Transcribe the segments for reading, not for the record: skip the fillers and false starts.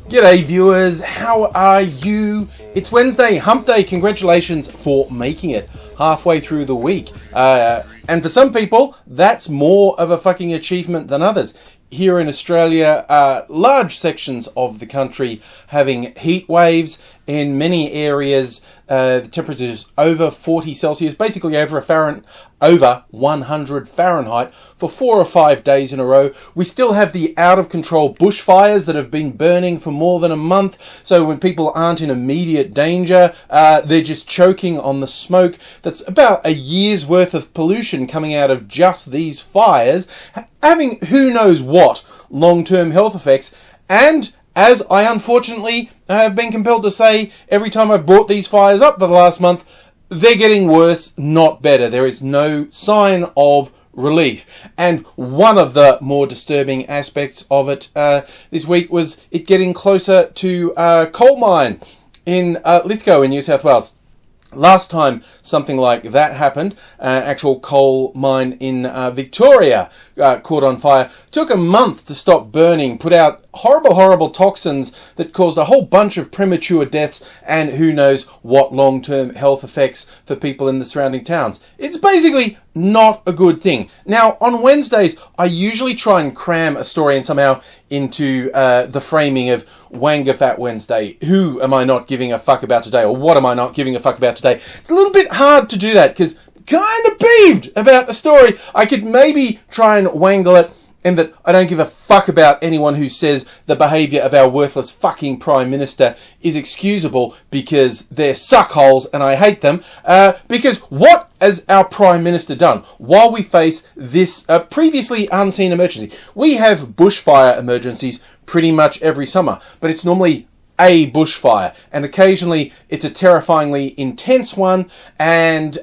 G'day viewers, how are you? It's Wednesday, hump day. Congratulations for making it halfway through the week. And for some people, that's more of a fucking achievement than others. Here in Australia, large sections of the country having heat waves. In many areas, the temperatures over 40 Celsius, basically over 100 Fahrenheit for 4 or 5 days in a row. We still have the out-of-control bushfires that have been burning for more than a month. So when people aren't in immediate danger, they're just choking on the smoke. That's about a year's worth of pollution coming out of just these fires, having who knows what long-term health effects. And as I unfortunately have been compelled to say every time I've brought these fires up for the last month, they're getting worse, not better. There is no sign of relief. And one of the more disturbing aspects of it this week was it getting closer to a coal mine in Lithgow in New South Wales. Last time something like that happened, actual coal mine in Victoria caught on fire. Took a month to stop burning, put out horrible toxins that caused a whole bunch of premature deaths and who knows what long-term health effects for people in the surrounding towns. It's basically not a good thing. Now, on Wednesdays, I usually try and cram a story and somehow into the framing of Wanga Fat Wednesday. Who am I not giving a fuck about today? Or what am I not giving a fuck about today? It's a little bit hard to do that because kind of peeved about the story. I could maybe try and wangle it and that I don't give a fuck about anyone who says the behaviour of our worthless fucking Prime Minister is excusable because they're suckholes and I hate them. Because what has our Prime Minister done while we face this previously unseen emergency? We have bushfire emergencies pretty much every summer, but it's normally a bushfire, and occasionally it's a terrifyingly intense one, and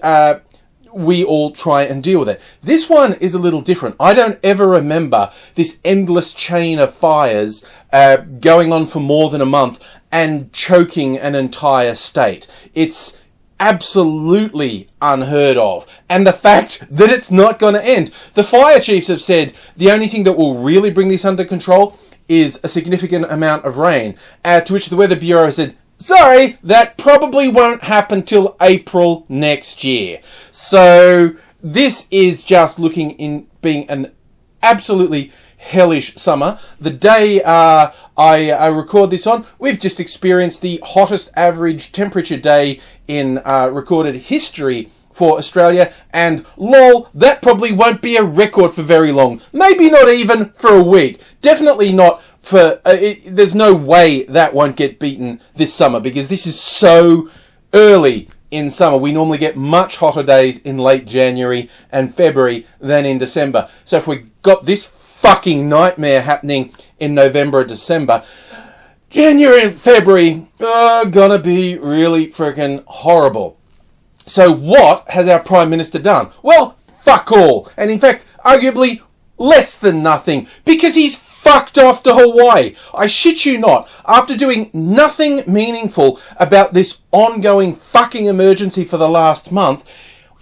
we all try and deal with it. This one is a little different. I don't ever remember this endless chain of fires going on for more than a month and choking an entire state. It's absolutely unheard of. And the fact that it's not going to end. The fire chiefs have said the only thing that will really bring this under control is a significant amount of rain. To which the Weather Bureau said, sorry, that probably won't happen till April next year. So this is just looking in being an absolutely hellish summer. The day I record this on, we've just experienced the hottest average temperature day in recorded history for Australia, and lol, that probably won't be a record for very long. Maybe not even for a week. Definitely not for... there's no way that won't get beaten this summer, because this is so early in summer. We normally get much hotter days in late January and February than in December. So if we got this fucking nightmare happening in November or December, January and February are gonna be really freaking horrible. So what has our Prime Minister done? Well, fuck all. And in fact, arguably less than nothing. Because he's fucked off to Hawaii. I shit you not. After doing nothing meaningful about this ongoing fucking emergency for the last month,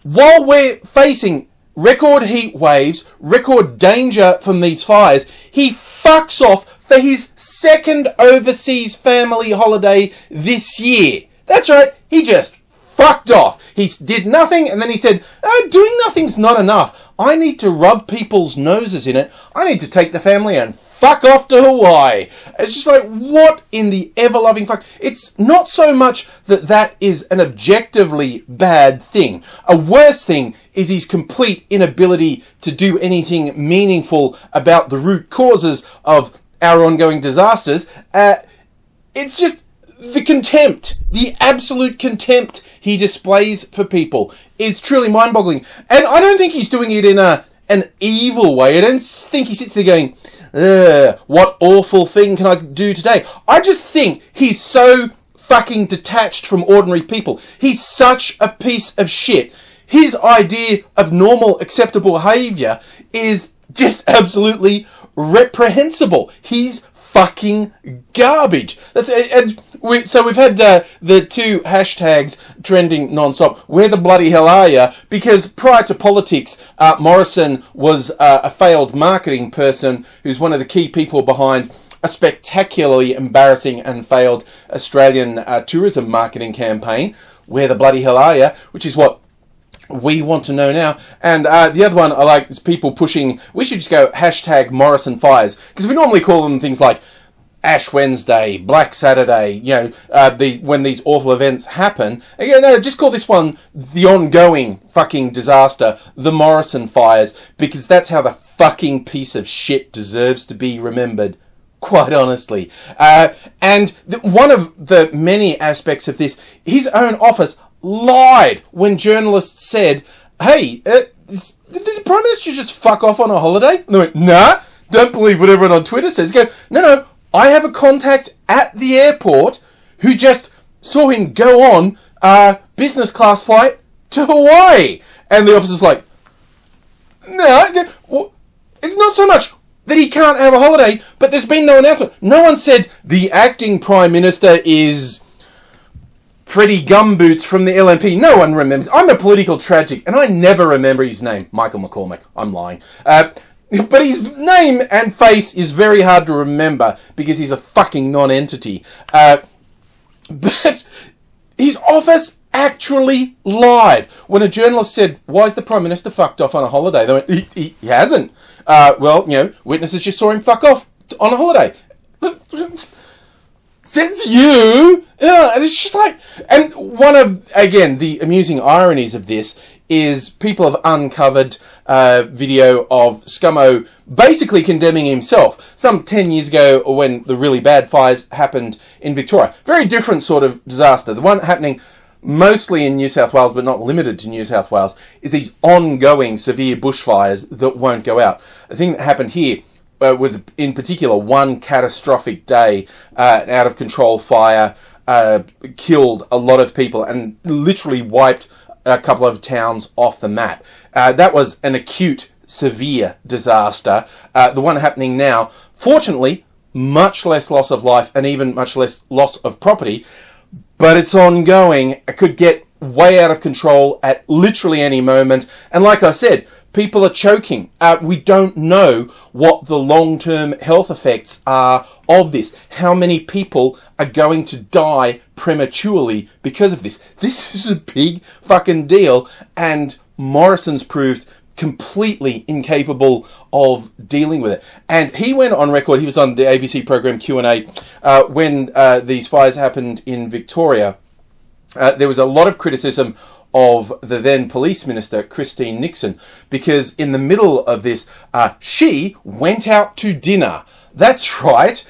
while we're facing record heat waves, record danger from these fires, he fucks off for his second overseas family holiday this year. That's right, he just fucked off. He did nothing and then he said, doing nothing's not enough. I need to rub people's noses in it. I need to take the family and fuck off to Hawaii. It's just like, what in the ever-loving fuck? It's not so much that that is an objectively bad thing. A worse thing is his complete inability to do anything meaningful about the root causes of our ongoing disasters. It's just the contempt, the absolute contempt he displays for people is truly mind-boggling. And I don't think he's doing it in an evil way. I don't think he sits there going, what awful thing can I do today? I just think he's so fucking detached from ordinary people. He's such a piece of shit. His idea of normal, acceptable behaviour is just absolutely reprehensible. He's fucking garbage. So we've had the two hashtags trending non-stop. Where the bloody hell are you? Because prior to politics, Morrison was a failed marketing person who's one of the key people behind a spectacularly embarrassing and failed Australian tourism marketing campaign. Where the bloody hell are you? Which is what we want to know now. And the other one I like is people pushing, we should just go hashtag Morrison fires, because we normally call them things like Ash Wednesday, Black Saturday, when these awful events happen. Again, no, just call this one the ongoing fucking disaster, the Morrison fires, because that's how the fucking piece of shit deserves to be remembered, quite honestly. And one of the many aspects of this, his own office lied when journalists said, hey, did the Prime Minister just fuck off on a holiday? And they went, nah, don't believe what everyone on Twitter says. Go, no, I have a contact at the airport who just saw him go on a business class flight to Hawaii. And the officer's like, no, it's not so much that he can't have a holiday, but there's been no announcement. No one said the acting Prime Minister is Freddie Gumboots from the LNP. No one remembers. I'm a political tragic, and I never remember his name. Michael McCormack. I'm lying. But his name and face is very hard to remember because he's a fucking non-entity. But his office actually lied. When a journalist said, why is the Prime Minister fucked off on a holiday? They went, he hasn't. Witnesses just saw him fuck off on a holiday. Since you... and it's just like... And one of, again, the amusing ironies of this is people have uncovered video of Scummo basically condemning himself some 10 years ago when the really bad fires happened in Victoria. Very different sort of disaster. The one happening mostly in New South Wales, but not limited to New South Wales, is these ongoing severe bushfires that won't go out. The thing that happened here was, in particular, one catastrophic day, an out-of-control fire killed a lot of people and literally wiped a couple of towns off the map. That was an acute, severe disaster. The one happening now, fortunately, much less loss of life and even much less loss of property, but it's ongoing. It could get way out of control at literally any moment. And like I said, people are choking. We don't know what the long-term health effects are of this. How many people are going to die prematurely because of this? This is a big fucking deal, and Morrison's proved completely incapable of dealing with it. And he went on record, he was on the ABC program Q&A, when these fires happened in Victoria. There was a lot of criticism of the then police minister, Christine Nixon, because in the middle of this, she went out to dinner. That's right.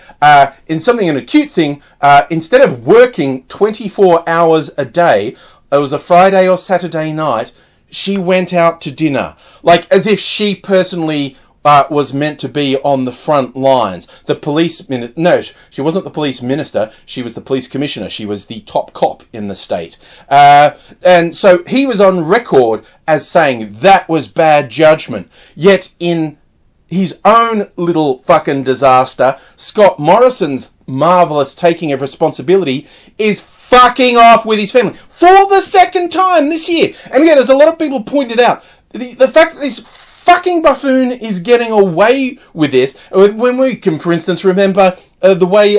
In something, an acute thing, instead of working 24 hours a day, it was a Friday or Saturday night, she went out to dinner. Like, as if she personally was meant to be on the front lines. The police minister... No, she wasn't the police minister. She was the police commissioner. She was the top cop in the state. And so he was on record as saying that was bad judgment. Yet in his own little fucking disaster, Scott Morrison's marvellous taking of responsibility is fucking off with his family for the second time this year. And again, as a lot of people pointed out, the fact that this fucking buffoon is getting away with this, when we can, for instance, remember the way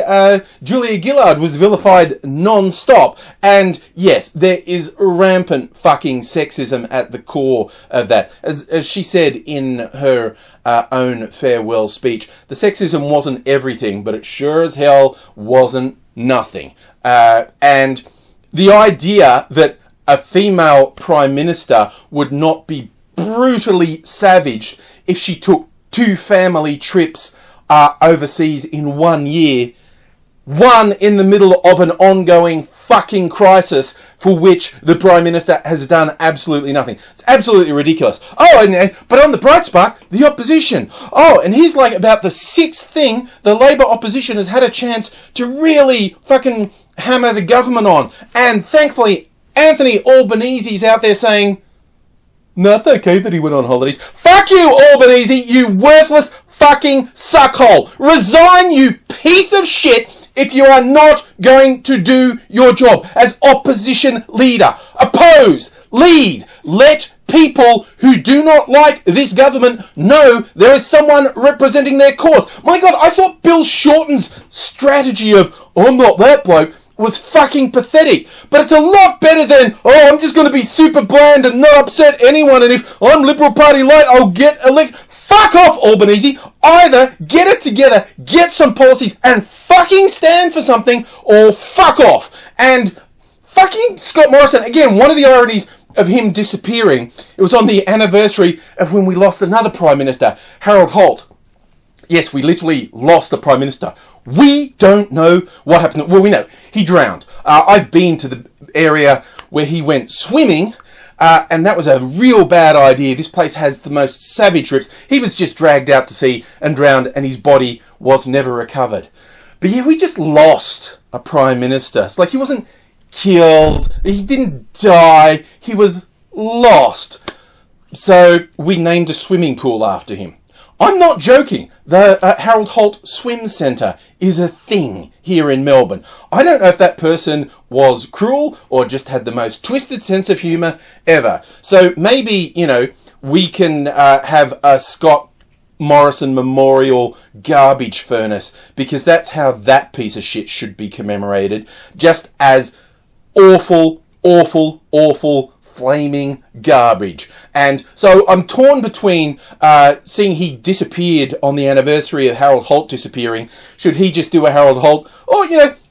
Julia Gillard was vilified non-stop. And yes, there is rampant fucking sexism at the core of that. As she said in her own farewell speech, the sexism wasn't everything, but it sure as hell wasn't nothing. And the idea that a female prime minister would not be brutally savaged if she took 2 family trips overseas in 1 year, one in the middle of an ongoing fucking crisis for which the Prime Minister has done absolutely nothing. It's absolutely ridiculous. Oh, but on the bright spark, the opposition. Oh, and here's like about the 6th thing the Labour opposition has had a chance to really fucking hammer the government on. And thankfully, Anthony Albanese's out there saying, no, it's okay that he went on holidays. Fuck you, Albanese, you worthless fucking suckhole. Resign, you piece of shit, if you are not going to do your job as opposition leader. Oppose, lead, let people who do not like this government know there is someone representing their cause. My God, I thought Bill Shorten's strategy of, I'm not that bloke, was fucking pathetic. But it's a lot better than, I'm just going to be super bland and not upset anyone, and if I'm Liberal Party light, I'll get elected. Fuck off, Albanese. Either get it together, get some policies, and fucking stand for something, or fuck off. And fucking Scott Morrison, again, one of the ironies of him disappearing, it was on the anniversary of when we lost another Prime Minister, Harold Holt. Yes, we literally lost a Prime Minister. We don't know what happened. Well, we know. He drowned. I've been to the area where he went swimming, and that was a real bad idea. This place has the most savage rips. He was just dragged out to sea and drowned, and his body was never recovered. But yeah, we just lost a Prime Minister. It's like he wasn't killed. He didn't die. He was lost. So we named a swimming pool after him. I'm not joking. The Harold Holt Swim Centre is a thing here in Melbourne. I don't know if that person was cruel or just had the most twisted sense of humour ever. So maybe, we can have a Scott Morrison Memorial garbage furnace, because that's how that piece of shit should be commemorated. Just as awful, awful, awful, flaming garbage. And so I'm torn between seeing he disappeared on the anniversary of Harold Holt disappearing. Should he just do a Harold Holt? Or,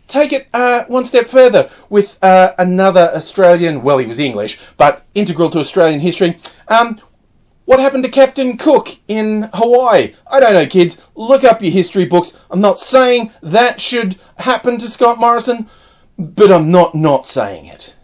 take it one step further with another Australian, well, he was English, but integral to Australian history. What happened to Captain Cook in Hawaii? I don't know, kids. Look up your history books. I'm not saying that should happen to Scott Morrison, but I'm not saying it.